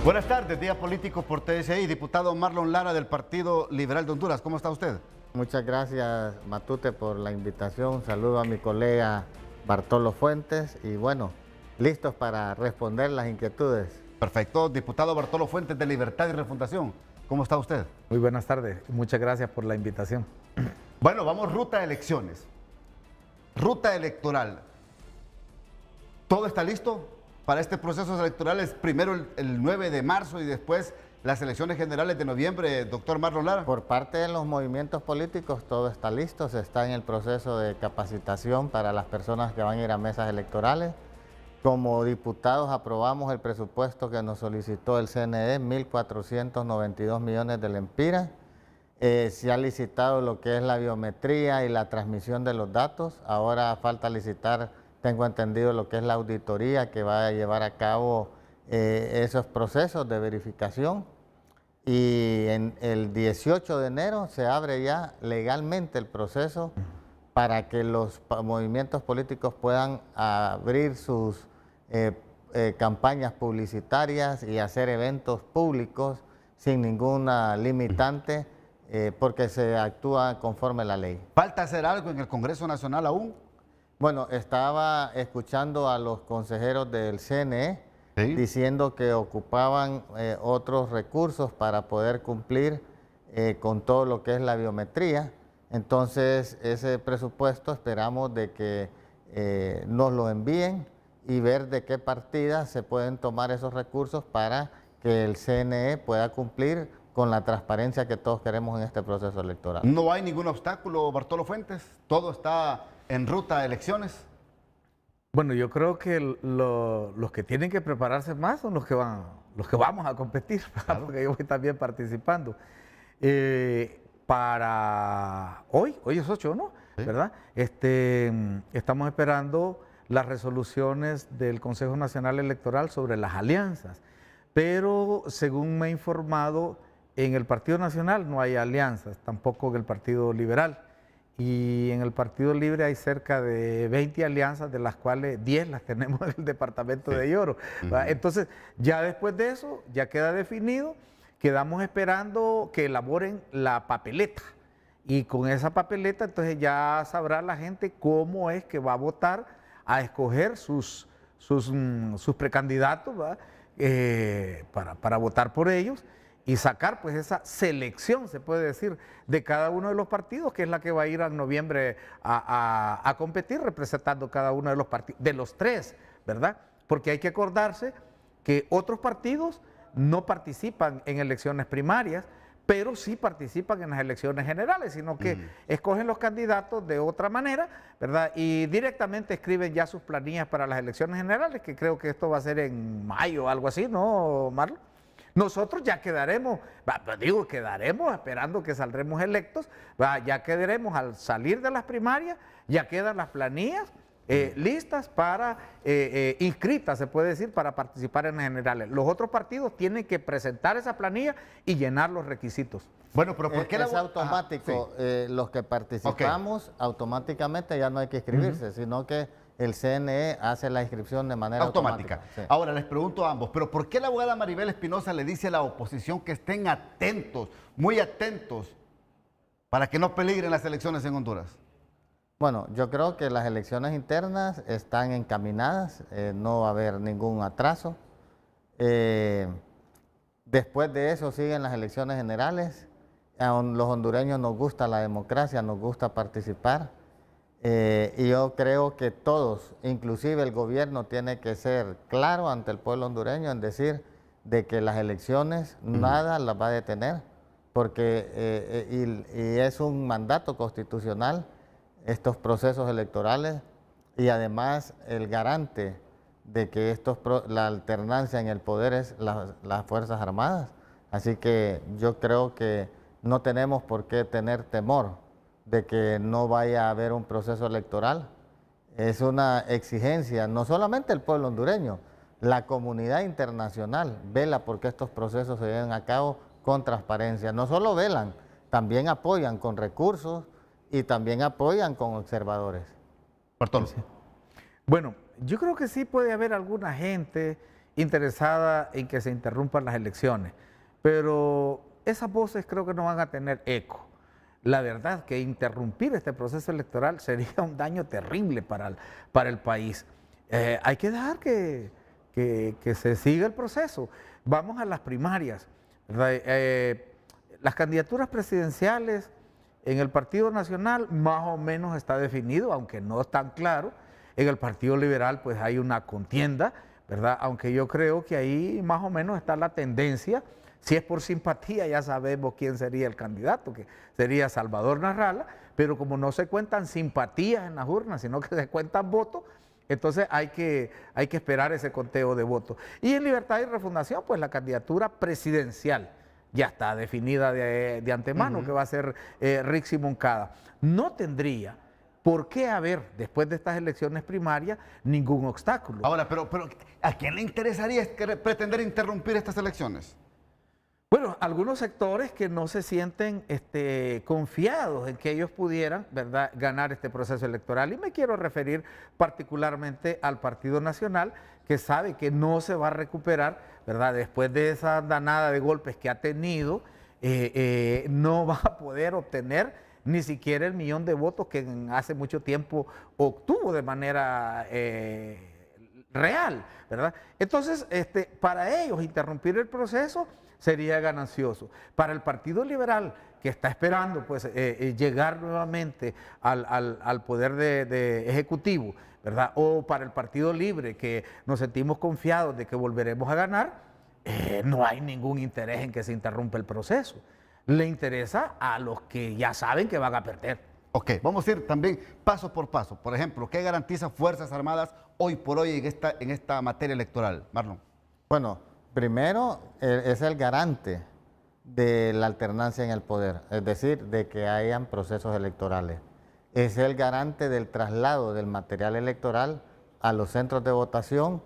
Buenas tardes, Día Político por TSI. Diputado Marlon Lara del Partido Liberal de Honduras, ¿cómo está usted? Muchas gracias, Matute, por la invitación. Un saludo a mi colega Bartolo Fuentes y bueno, listos para responder las inquietudes. Perfecto. Diputado Bartolo Fuentes de Libertad y Refundación, ¿cómo está usted? Muy buenas tardes, muchas gracias por la invitación. Bueno, vamos ruta de elecciones. Ruta electoral. ¿Todo está listo para este proceso electoral? Es primero el 9 de marzo y después las elecciones generales de noviembre, doctor Marlon Lara. Por parte de los movimientos políticos todo está listo, se está en el proceso de capacitación para las personas que van a ir a mesas electorales. Como diputados aprobamos el presupuesto que nos solicitó el CNE, 1.492 millones de lempiras. Se ha licitado lo que es la biometría y la transmisión de los datos. Ahora falta licitar, tengo entendido, lo que es la auditoría que va a llevar a cabo esos procesos de verificación. Y en el 18 de enero se abre ya legalmente el proceso para que los movimientos políticos puedan abrir sus campañas publicitarias y hacer eventos públicos sin ninguna limitante porque se actúa conforme la ley. ¿Falta hacer algo en el Congreso Nacional aún? Bueno, estaba escuchando a los consejeros del CNE diciendo que ocupaban otros recursos para poder cumplir con todo lo que es la biometría. Entonces, ese presupuesto esperamos de que nos lo envíen y ver de qué partidas se pueden tomar esos recursos para que el CNE pueda cumplir con la transparencia que todos queremos en este proceso electoral. ¿No hay ningún obstáculo, Bartolo Fuentes? ¿Todo está en ruta a elecciones? Bueno, yo creo que los que tienen que prepararse más son los que vamos a competir, claro, porque yo voy también participando. Para hoy es 8, ¿no? Sí. ¿Verdad? Estamos esperando las resoluciones del Consejo Nacional Electoral sobre las alianzas, pero según me he informado, en el Partido Nacional no hay alianzas, tampoco en el Partido Liberal. Y en el Partido Libre hay cerca de 20 alianzas, de las cuales 10 las tenemos en el departamento de Lloro. Entonces, ya después de eso, ya queda definido, quedamos esperando que elaboren la papeleta. Y con esa papeleta, entonces ya sabrá la gente cómo es que va a votar a escoger sus precandidatos para votar por ellos y sacar pues esa selección, se puede decir, de cada uno de los partidos, que es la que va a ir en noviembre a competir representando cada uno de los partidos, de los 3, ¿verdad? Porque hay que acordarse que otros partidos no participan en elecciones primarias, pero sí participan en las elecciones generales, sino que escogen los candidatos de otra manera, ¿verdad? Y directamente escriben ya sus planillas para las elecciones generales, que creo que esto va a ser en mayo o algo así, ¿no, Marlon? Nosotros ya quedaremos, quedaremos esperando que saldremos electos, ya quedaremos al salir de las primarias, ya quedan las planillas listas para, inscritas se puede decir, para participar en las generales. Los otros partidos tienen que presentar esa planilla y llenar los requisitos. Bueno, pero ¿por qué es automático? Los que participamos, automáticamente ya no hay que inscribirse, sino que el CNE hace la inscripción de manera automática. Sí. Ahora, les pregunto a ambos, ¿pero por qué la abogada Maribel Espinosa le dice a la oposición que estén atentos, muy atentos, para que no peligren las elecciones en Honduras? Bueno, yo creo que las elecciones internas están encaminadas, no va a haber ningún atraso. Después de eso siguen las elecciones generales. A los hondureños nos gusta la democracia, nos gusta participar. Y yo creo que todos, inclusive el gobierno, tiene que ser claro ante el pueblo hondureño en decir de que las elecciones nada las va a detener, porque y es un mandato constitucional estos procesos electorales y además el garante de que la alternancia en el poder es las Fuerzas Armadas. Así que yo creo que no tenemos por qué tener temor de que no vaya a haber un proceso electoral. Es una exigencia, no solamente el pueblo hondureño, la comunidad internacional vela porque estos procesos se lleven a cabo con transparencia. No solo velan, también apoyan con recursos y también apoyan con observadores. Bartolo. Bueno, yo creo que sí puede haber alguna gente interesada en que se interrumpan las elecciones, pero esas voces creo que no van a tener eco. La verdad que interrumpir este proceso electoral sería un daño terrible para el país. Hay que dejar que se siga el proceso. Vamos a las primarias. Las candidaturas presidenciales en el Partido Nacional más o menos está definido, aunque no es tan claro. En el Partido Liberal pues hay una contienda, ¿verdad? Aunque yo creo que ahí más o menos está la tendencia. Si es por simpatía, ya sabemos quién sería el candidato, que sería Salvador Narrala, pero como no se cuentan simpatías en las urnas, sino que se cuentan votos, entonces hay que esperar ese conteo de votos. Y en Libertad y Refundación, pues la candidatura presidencial ya está definida de antemano, que va a ser Rixi Moncada. No tendría por qué haber, después de estas elecciones primarias, ningún obstáculo. Ahora, pero ¿a quién le interesaría pretender interrumpir estas elecciones? Bueno, algunos sectores que no se sienten confiados en que ellos pudieran, ¿verdad?, ganar este proceso electoral. Y me quiero referir particularmente al Partido Nacional, que sabe que no se va a recuperar, ¿verdad?, después de esa danada de golpes que ha tenido, no va a poder obtener ni siquiera el 1.000.000 de votos que hace mucho tiempo obtuvo de manera real, ¿verdad? Entonces, para ellos interrumpir el proceso sería ganancioso. Para el Partido Liberal, que está esperando pues, llegar nuevamente al poder de ejecutivo, ¿verdad? O para el Partido Libre, que nos sentimos confiados de que volveremos a ganar, no hay ningún interés en que se interrumpa el proceso. Le interesa a los que ya saben que van a perder. Ok, vamos a ir también paso por paso. Por ejemplo, ¿qué garantiza Fuerzas Armadas hoy por hoy en esta materia electoral? Marlon. Bueno, primero es el garante de la alternancia en el poder, es decir, de que hayan procesos electorales. Es el garante del traslado del material electoral a los centros de votación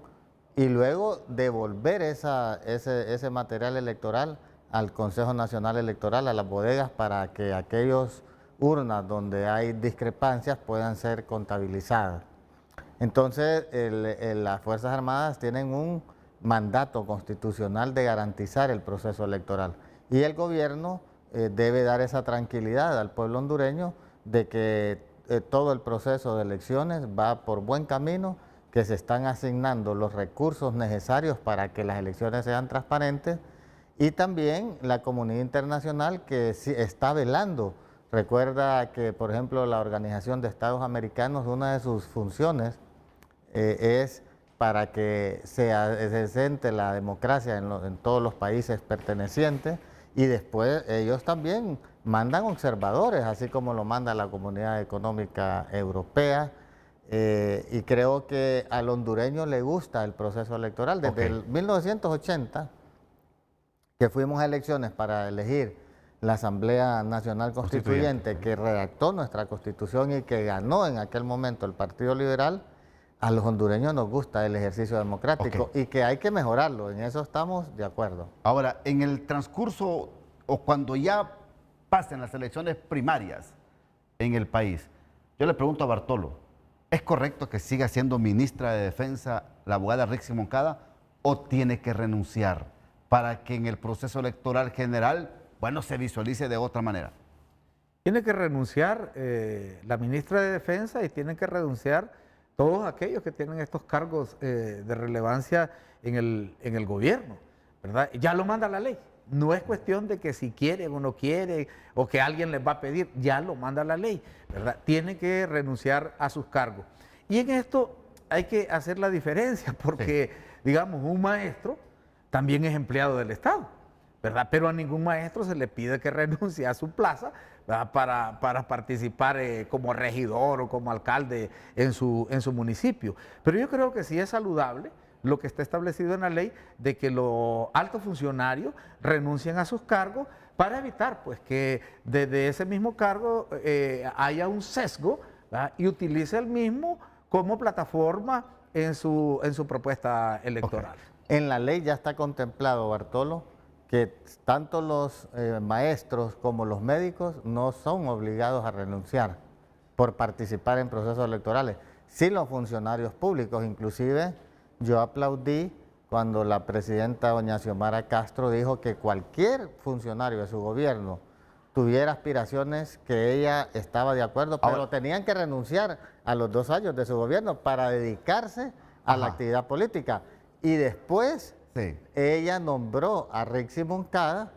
y luego devolver ese material electoral al Consejo Nacional Electoral, a las bodegas, para que aquellos urnas donde hay discrepancias puedan ser contabilizadas. Entonces, las Fuerzas Armadas tienen un mandato constitucional de garantizar el proceso electoral y el gobierno debe dar esa tranquilidad al pueblo hondureño de que todo el proceso de elecciones va por buen camino, que se están asignando los recursos necesarios para que las elecciones sean transparentes, y también la comunidad internacional que está velando. Recuerda que, por ejemplo, la Organización de Estados Americanos, una de sus funciones es para que se asente la democracia en todos los países pertenecientes, y después ellos también mandan observadores, así como lo manda la Comunidad Económica Europea, y creo que al hondureño le gusta el proceso electoral. Desde el 1980, que fuimos a elecciones para elegir la Asamblea Nacional Constituyente, que redactó nuestra Constitución y que ganó en aquel momento el Partido Liberal, a los hondureños nos gusta el ejercicio democrático y que hay que mejorarlo, en eso estamos de acuerdo. Ahora, en el transcurso o cuando ya pasen las elecciones primarias en el país, yo le pregunto a Bartolo, ¿es correcto que siga siendo ministra de Defensa la abogada Rixi Moncada o tiene que renunciar para que en el proceso electoral general, bueno, se visualice de otra manera? Tiene que renunciar la ministra de Defensa y tienen que renunciar todos aquellos que tienen estos cargos de relevancia en el gobierno, ¿verdad? Ya lo manda la ley. No es cuestión de que si quieren o no quieren o que alguien les va a pedir, ya lo manda la ley, ¿verdad? Tienen que renunciar a sus cargos. Y en esto hay que hacer la diferencia porque, digamos, un maestro también es empleado del Estado, ¿verdad? Pero a ningún maestro se le pide que renuncie a su plaza, ¿verdad?, para participar como regidor o como alcalde en su municipio. Pero yo creo que sí es saludable lo que está establecido en la ley de que los altos funcionarios renuncien a sus cargos para evitar pues, que desde ese mismo cargo haya un sesgo, ¿verdad?, y utilice el mismo como plataforma en su propuesta electoral. En la ley ya está contemplado, Bartolo, que tanto los maestros como los médicos no son obligados a renunciar por participar en procesos electorales. Sí los funcionarios públicos, inclusive yo aplaudí cuando la presidenta doña Xiomara Castro dijo que cualquier funcionario de su gobierno tuviera aspiraciones que ella estaba de acuerdo, pero Ahora, tenían que renunciar a los 2 años de su gobierno para dedicarse a la Ajá. actividad política. Y después sí. ella nombró a Rixi Moncada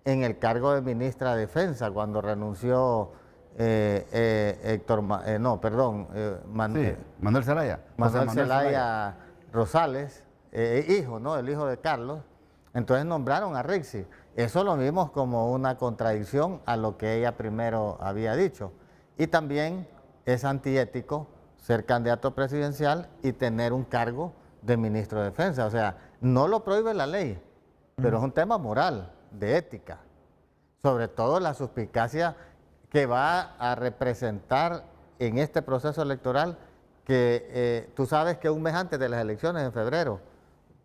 en el cargo de ministra de Defensa cuando renunció Manuel Zelaya. Manuel José Zelaya Rosales, hijo, ¿no? El hijo de Carlos. Entonces nombraron a Rixi. Eso lo vimos como una contradicción a lo que ella primero había dicho. Y también es antiético ser candidato presidencial y tener un cargo de ministro de Defensa. O sea, no lo prohíbe la ley, pero es un tema moral, de ética. Sobre todo la suspicacia que va a representar en este proceso electoral que tú sabes que un mes antes de las elecciones, en febrero,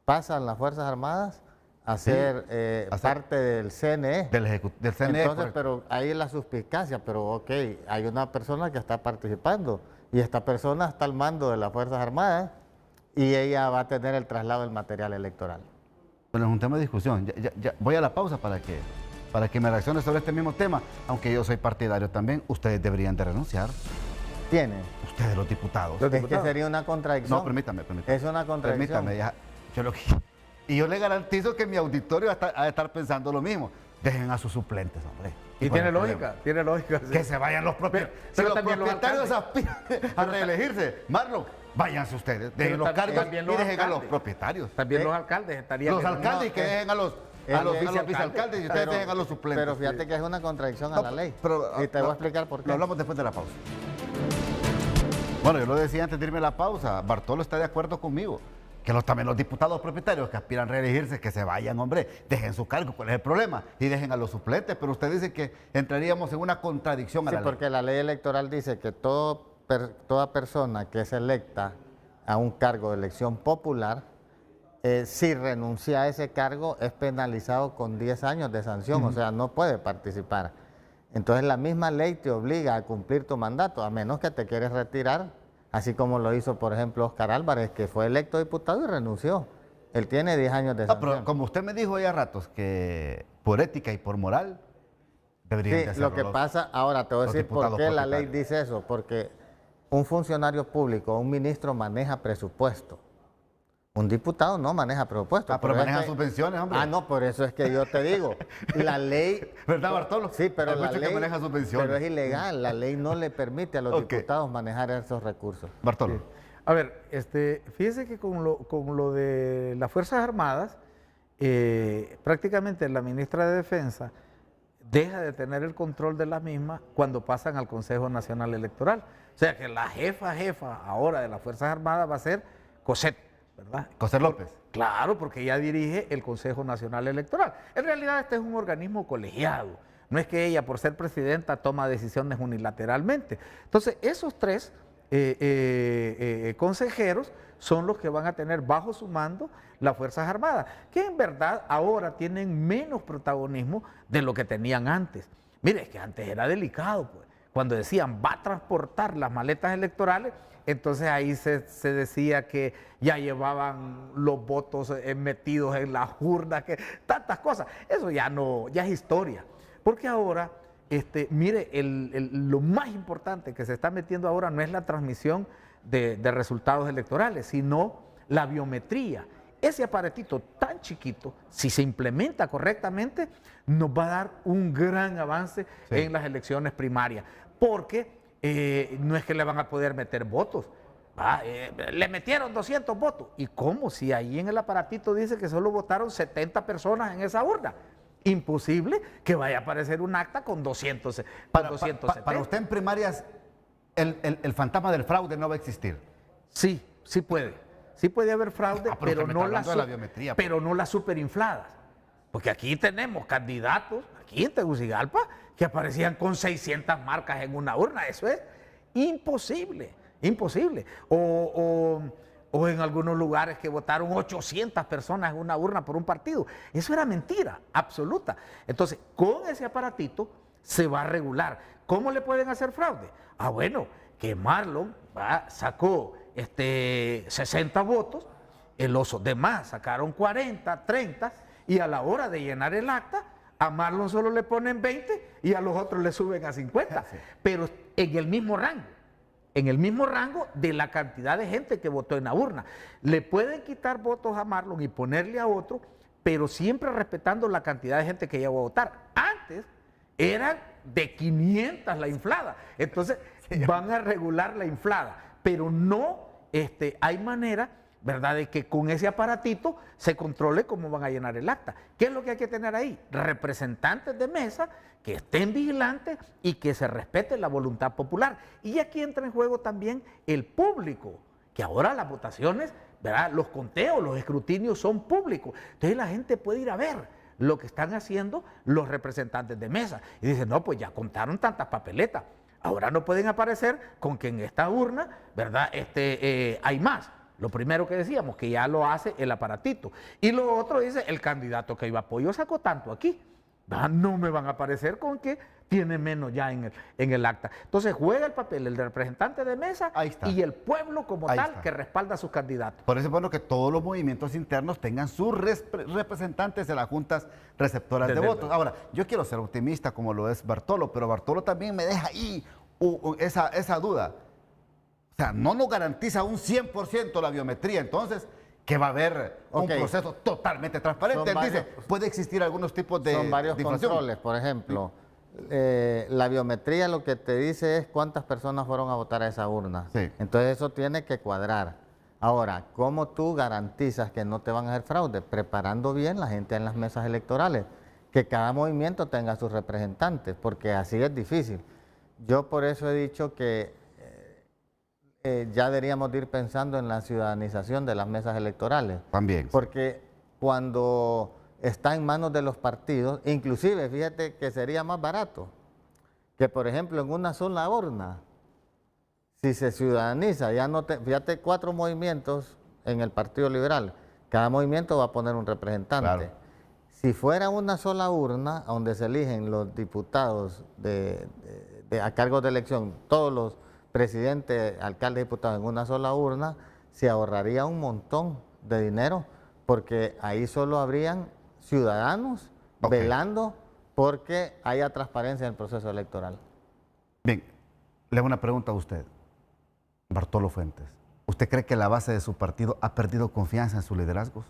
pasan las Fuerzas Armadas a ser parte del CNE. Del CNE. Entonces, pero ahí la suspicacia, pero ok, hay una persona que está participando y esta persona está al mando de las Fuerzas Armadas y ella va a tener el traslado del material electoral. Bueno, es un tema de discusión. Ya voy a la pausa para que me reaccione sobre este mismo tema. Aunque yo soy partidario también, ustedes deberían de renunciar. ¿Tiene? Ustedes, los diputados. Es que sería una contradicción. No, permítame. Es una contradicción. Permítame, y yo le garantizo que mi auditorio va a estar pensando lo mismo. Dejen a sus suplentes, hombre. Y tiene lógica, sí. Que se vayan los propietarios. Si pero los también los propietarios aspiran a reelegirse, Marlon, váyanse ustedes, dejen los cargos y dejen a los propietarios. También los alcaldes estarían... Los alcaldes y que dejen a los vicealcaldes y ustedes dejen a los suplentes. Pero fíjate que es una contradicción a la ley. Y te voy a explicar por qué. Lo hablamos después de la pausa. Bueno, yo lo decía antes de irme a la pausa. Bartolo está de acuerdo conmigo. Que también los diputados propietarios que aspiran a reelegirse, que se vayan, hombre, dejen su cargo, ¿cuál es el problema? Y dejen a los suplentes, pero usted dice que entraríamos en una contradicción a la ley. Sí, porque la ley electoral dice que toda persona que es electa a un cargo de elección popular, si renuncia a ese cargo, es penalizado con 10 años de sanción, o sea, no puede participar. Entonces la misma ley te obliga a cumplir tu mandato, a menos que te quieres retirar, así como lo hizo, por ejemplo, Oscar Álvarez, que fue electo diputado y renunció. Él tiene 10 años de sanción. Pero como usted me dijo ya a ratos, que por ética y por moral deberían de hacerlo. Lo que pasa, ahora te voy a decir por qué la ley dice eso, porque un funcionario público, un ministro maneja presupuesto. Un diputado no maneja presupuesto. Pero maneja subvenciones, hombre. No, por eso es que yo te digo, la ley... ¿Verdad, Bartolo? Sí, pero la ley... que maneja subvenciones. Pero es ilegal, la ley no le permite a los diputados manejar esos recursos. Bartolo. Sí. A ver, fíjese que con lo de las Fuerzas Armadas, prácticamente la ministra de Defensa deja de tener el control de la misma cuando pasan al Consejo Nacional Electoral. O sea que la jefa ahora de las Fuerzas Armadas va a ser Cosette, ¿verdad? José López. Claro, porque ella dirige el Consejo Nacional Electoral. En realidad este es un organismo colegiado. No es que ella, por ser presidenta, toma decisiones unilateralmente. Entonces, esos 3 consejeros son los que van a tener bajo su mando las Fuerzas Armadas, que en verdad ahora tienen menos protagonismo de lo que tenían antes. Mire, es que antes era delicado, pues. Cuando decían, va a transportar las maletas electorales, entonces ahí se decía que ya llevaban los votos metidos en las urnas, que tantas cosas. Eso ya es historia. Porque ahora, mire, lo más importante que se está metiendo ahora no es la transmisión de resultados electorales, sino la biometría. Ese aparatito tan chiquito, si se implementa correctamente, nos va a dar un gran avance en las elecciones primarias. Porque no es que le van a poder meter votos. Le metieron 200 votos. ¿Y cómo? Si ahí en el aparatito dice que solo votaron 70 personas en esa urna. Imposible que vaya a aparecer un acta con 270. Para usted en primarias, el fantasma del fraude no va a existir. Sí, sí puede. Sí puede haber fraude, pero no las superinfladas. Porque aquí tenemos candidatos, aquí en Tegucigalpa, que aparecían con 600 marcas en una urna. Eso es imposible, imposible. O en algunos lugares que votaron 800 personas en una urna por un partido. Eso era mentira, absoluta. Entonces, con ese aparatito se va a regular. ¿Cómo le pueden hacer fraude? Bueno, que Marlon sacó 60 votos Los demás sacaron 40, 30 y a la hora de llenar el acta, a Marlon solo le ponen 20 y a los otros le suben a 50, sí. Pero en el mismo rango de la cantidad de gente que votó en la urna. Le pueden quitar votos a Marlon y ponerle a otro, pero siempre respetando la cantidad de gente que llegó a votar. Antes eran de 500 la inflada, entonces van a regular la inflada, pero no hay manera, ¿verdad?, de que con ese aparatito se controle cómo van a llenar el acta. ¿Qué es lo que hay que tener ahí? Representantes de mesa que estén vigilantes y que se respete la voluntad popular. Y aquí entra en juego también el público, que ahora las votaciones, ¿verdad?, los conteos, los escrutinios son públicos. Entonces la gente puede ir a ver lo que están haciendo los representantes de mesa. Y dicen, no, pues ya contaron tantas papeletas. Ahora no pueden aparecer con que en esta urna, ¿verdad?, hay más. Lo primero que decíamos, que ya lo hace el aparatito. Y lo otro dice, el candidato que iba a apoyo sacó tanto aquí. No me van a aparecer con que tiene menos ya en el acta. Entonces juega el papel el representante de mesa y el pueblo como tal que respalda a sus candidatos. Por eso es bueno que todos los movimientos internos tengan sus representantes en las juntas receptoras de votos. Ahora, yo quiero ser optimista como lo es Bartolo, pero Bartolo también me deja ahí esa duda. O sea, no nos garantiza un 100% la biometría, entonces, que va a haber un proceso totalmente transparente. Él dice, puede existir algunos tipos de son varios controles, por ejemplo. La biometría lo que te dice es cuántas personas fueron a votar a esa urna. Sí. Entonces eso tiene que cuadrar. Ahora, ¿cómo tú garantizas que no te van a hacer fraude? Preparando bien la gente en las mesas electorales, que cada movimiento tenga sus representantes, porque así es difícil. Yo por eso he dicho que ya deberíamos ir pensando en la ciudadanización de las mesas electorales. También. Porque cuando está en manos de los partidos, inclusive, fíjate que sería más barato que, por ejemplo, en una sola urna, si se ciudadaniza, ya no fíjate, 4 movimientos en el Partido Liberal, cada movimiento va a poner un representante. Claro. Si fuera una sola urna, donde se eligen los diputados a cargo de elección, todos los presidente, alcalde, diputado en una sola urna, se ahorraría un montón de dinero, porque ahí solo habrían ciudadanos velando porque haya transparencia en el proceso electoral. Bien, le hago una pregunta a usted, Bartolo Fuentes. ¿Usted cree que la base de su partido ha perdido confianza en sus liderazgos?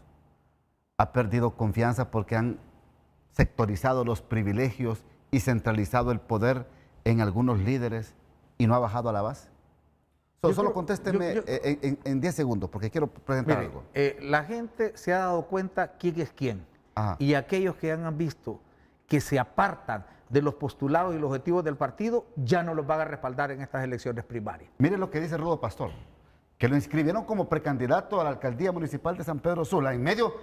¿Ha perdido confianza porque han sectorizado los privilegios y centralizado el poder en algunos líderes y no ha bajado a la base? Solo contésteme en 10 segundos, porque quiero presentar algo. La gente se ha dado cuenta quién es quién. Ajá. Y aquellos que han visto que se apartan de los postulados y los objetivos del partido, ya no los van a respaldar en estas elecciones primarias. Mire lo que dice Rudo Pastor, que lo inscribieron como precandidato a la alcaldía municipal de San Pedro Sula, en medio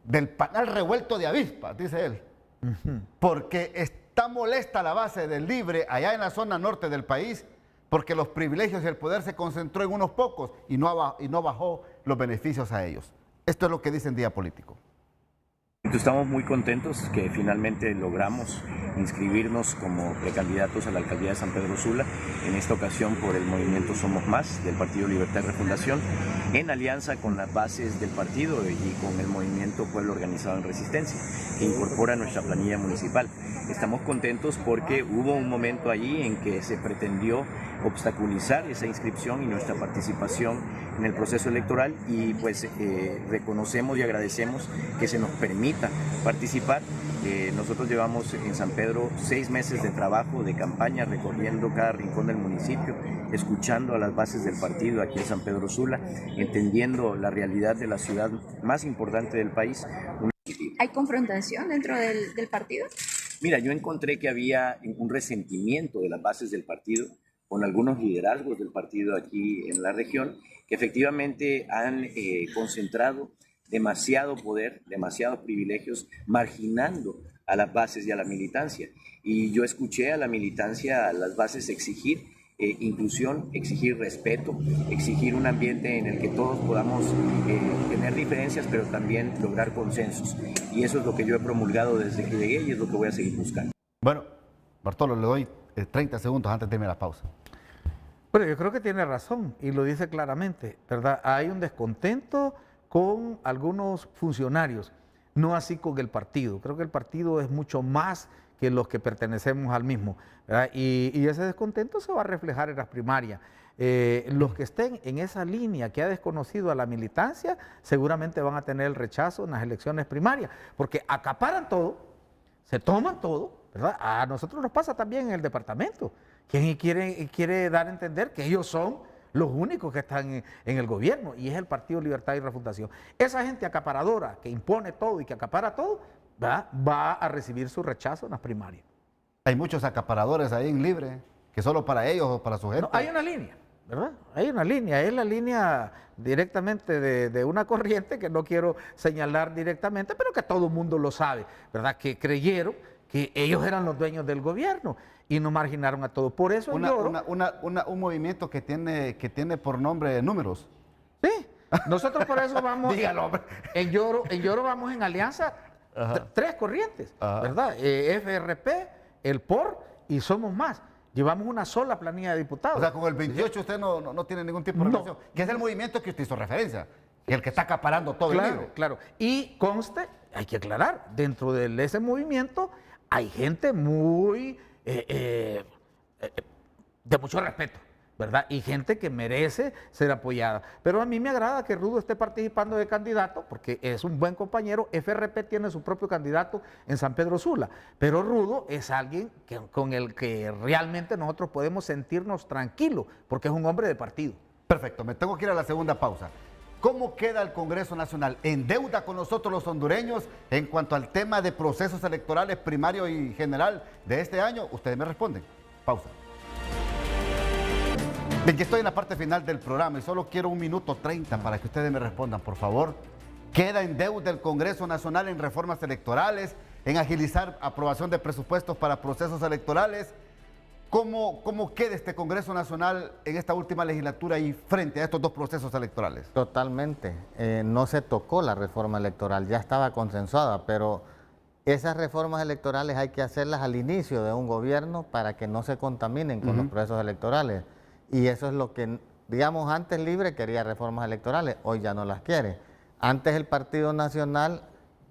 del panal revuelto de avispas, dice él. Porque está molesta la base del Libre allá en la zona norte del país, porque los privilegios y el poder se concentró en unos pocos y no bajó los beneficios a ellos. Esto es lo que dice en Día Político. Estamos muy contentos que finalmente logramos inscribirnos como precandidatos a la alcaldía de San Pedro Sula, en esta ocasión por el movimiento Somos Más del Partido Libertad y Refundación, en alianza con las bases del partido y con el movimiento Pueblo Organizado en Resistencia, que incorpora nuestra planilla municipal. Estamos contentos porque hubo un momento allí en que se pretendió obstaculizar esa inscripción y nuestra participación en el proceso electoral, y pues reconocemos y agradecemos que se nos permita participar. Nosotros llevamos en San Pedro 6 meses de trabajo, de campaña, recorriendo cada rincón del municipio, escuchando a las bases del partido aquí en San Pedro Sula, entendiendo la realidad de la ciudad más importante del país. ¿Hay confrontación dentro del partido? Mira, yo encontré que había un resentimiento de las bases del partido con algunos liderazgos del partido aquí en la región, que efectivamente han concentrado demasiado poder, demasiados privilegios, marginando a las bases y a la militancia. Y yo escuché a la militancia, a las bases, exigir inclusión, exigir respeto, exigir un ambiente en el que todos podamos tener diferencias, pero también lograr consensos. Y eso es lo que yo he promulgado desde que llegué y es lo que voy a seguir buscando. Bueno, Bartolo, le doy 30 segundos antes de irme a la pausa. Bueno, yo creo que tiene razón y lo dice claramente, ¿verdad? Hay un descontento con algunos funcionarios, no así con el partido. Creo que el partido es mucho más que los que pertenecemos al mismo, ¿verdad? Y ese descontento se va a reflejar en las primarias. Los que estén en esa línea que ha desconocido a la militancia seguramente van a tener el rechazo en las elecciones primarias, porque acaparan todo, se toman todo, ¿verdad? A nosotros nos pasa también en el departamento. ¿Quién quiere dar a entender que ellos son los únicos que están en el gobierno? Y es el Partido Libertad y Refundación. Esa gente acaparadora que impone todo y que acapara todo, va a recibir su rechazo en las primarias. Hay muchos acaparadores ahí en Libre, que solo para ellos o para su gente. No, hay una línea, ¿verdad? Hay una línea, es la línea directamente de una corriente que no quiero señalar directamente, pero que todo el mundo lo sabe, ¿verdad? Que creyeron que ellos eran los dueños del gobierno y no marginaron a todos. Por eso un movimiento que tiene por nombre Números. Sí, nosotros por eso vamos. Dígalo, hombre. En Lloro vamos en alianza, tres corrientes, ¿verdad? FRP, el POR y Somos Más. Llevamos una sola planilla de diputados. O sea, con el 28 usted no tiene ningún tipo de relación. Que es el movimiento que usted hizo referencia, que el que está acaparando todo el libro. Claro. Y conste, hay que aclarar, dentro de ese movimiento hay gente muy de mucho respeto, ¿verdad? Y gente que merece ser apoyada. Pero a mí me agrada que Rudo esté participando de candidato, porque es un buen compañero. FRP tiene su propio candidato en San Pedro Sula, pero Rudo es alguien con el que realmente nosotros podemos sentirnos tranquilos, porque es un hombre de partido. Perfecto, me tengo que ir a la segunda pausa. ¿Cómo queda el Congreso Nacional? ¿En deuda con nosotros los hondureños en cuanto al tema de procesos electorales primario y general de este año? Ustedes me responden. Pausa. Bien, que estoy en la parte final del programa y solo quiero 1 minuto 30 para que ustedes me respondan, por favor. ¿Queda en deuda el Congreso Nacional en reformas electorales, en agilizar aprobación de presupuestos para procesos electorales? ¿Cómo queda este Congreso Nacional en esta última legislatura y frente a estos dos procesos electorales? Totalmente. No se tocó la reforma electoral, ya estaba consensuada, pero esas reformas electorales hay que hacerlas al inicio de un gobierno para que no se contaminen con los procesos electorales. Y eso es lo que, digamos, antes Libre quería reformas electorales, hoy ya no las quiere. Antes el Partido Nacional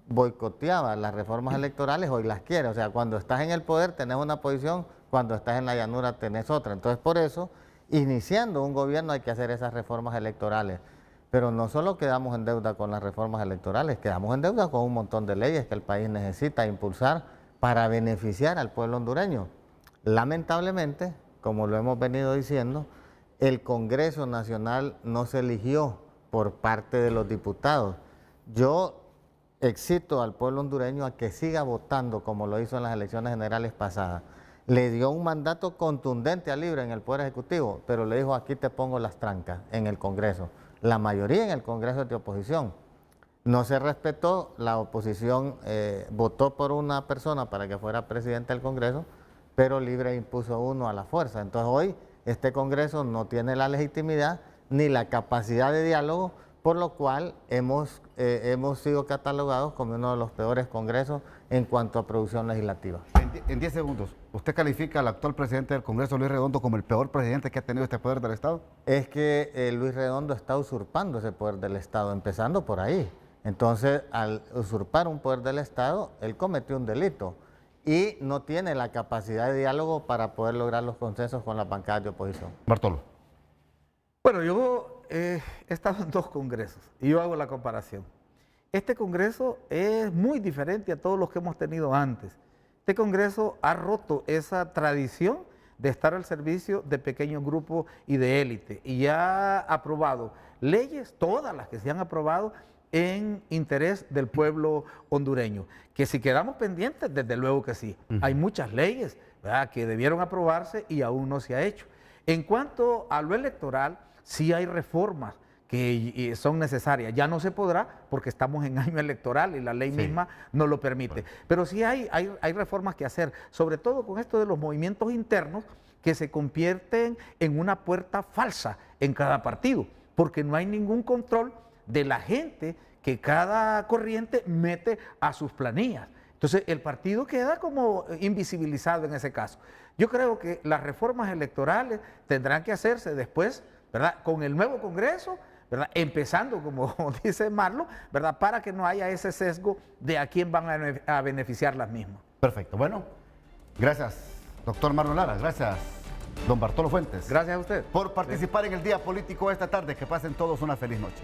boicoteaba las reformas electorales, hoy las quiere. O sea, cuando estás en el poder tenés una posición, cuando estás en la llanura tenés otra. Entonces, por eso, iniciando un gobierno hay que hacer esas reformas electorales. Pero no solo quedamos en deuda con las reformas electorales, quedamos en deuda con un montón de leyes que el país necesita impulsar para beneficiar al pueblo hondureño. Lamentablemente, como lo hemos venido diciendo, el Congreso Nacional no se eligió por parte de los diputados. Yo excito al pueblo hondureño a que siga votando como lo hizo en las elecciones generales pasadas. Le dio un mandato contundente a Libre en el Poder Ejecutivo, pero le dijo: aquí te pongo las trancas en el Congreso. La mayoría en el Congreso es de oposición. No se respetó, la oposición votó por una persona para que fuera presidente del Congreso, pero Libre impuso uno a la fuerza. Entonces hoy este Congreso no tiene la legitimidad ni la capacidad de diálogo, por lo cual hemos sido catalogados como uno de los peores congresos en cuanto a producción legislativa. En 10 segundos, ¿usted califica al actual presidente del Congreso, Luis Redondo, como el peor presidente que ha tenido este poder del Estado? Es que Luis Redondo está usurpando ese poder del Estado, empezando por ahí. Entonces, al usurpar un poder del Estado, él cometió un delito y no tiene la capacidad de diálogo para poder lograr los consensos con las bancadas de oposición. Bartolo. Bueno, yo he estado en 2 congresos y yo hago la comparación. Este congreso es muy diferente a todos los que hemos tenido antes. Este congreso ha roto esa tradición de estar al servicio de pequeños grupos y de élite y ha aprobado leyes, todas las que se han aprobado, en interés del pueblo hondureño. Que si quedamos pendientes, desde luego que sí. Hay muchas leyes, ¿verdad?, que debieron aprobarse y aún no se ha hecho. En cuanto a lo electoral, sí hay reformas que son necesarias. Ya no se podrá porque estamos en año electoral y la ley misma no lo permite. Pero sí hay reformas que hacer, sobre todo con esto de los movimientos internos que se convierten en una puerta falsa en cada partido, porque no hay ningún control de la gente que cada corriente mete a sus planillas. Entonces, el partido queda como invisibilizado en ese caso. Yo creo que las reformas electorales tendrán que hacerse después, ¿verdad? Con el nuevo Congreso, ¿verdad? Empezando, como dice Marlon, ¿verdad? Para que no haya ese sesgo de a quién van a beneficiar las mismas. Perfecto. Bueno, gracias, doctor Marlon Lara. Gracias, don Bartolo Fuentes. Gracias a usted. Por participar en el Día Político esta tarde. Que pasen todos una feliz noche.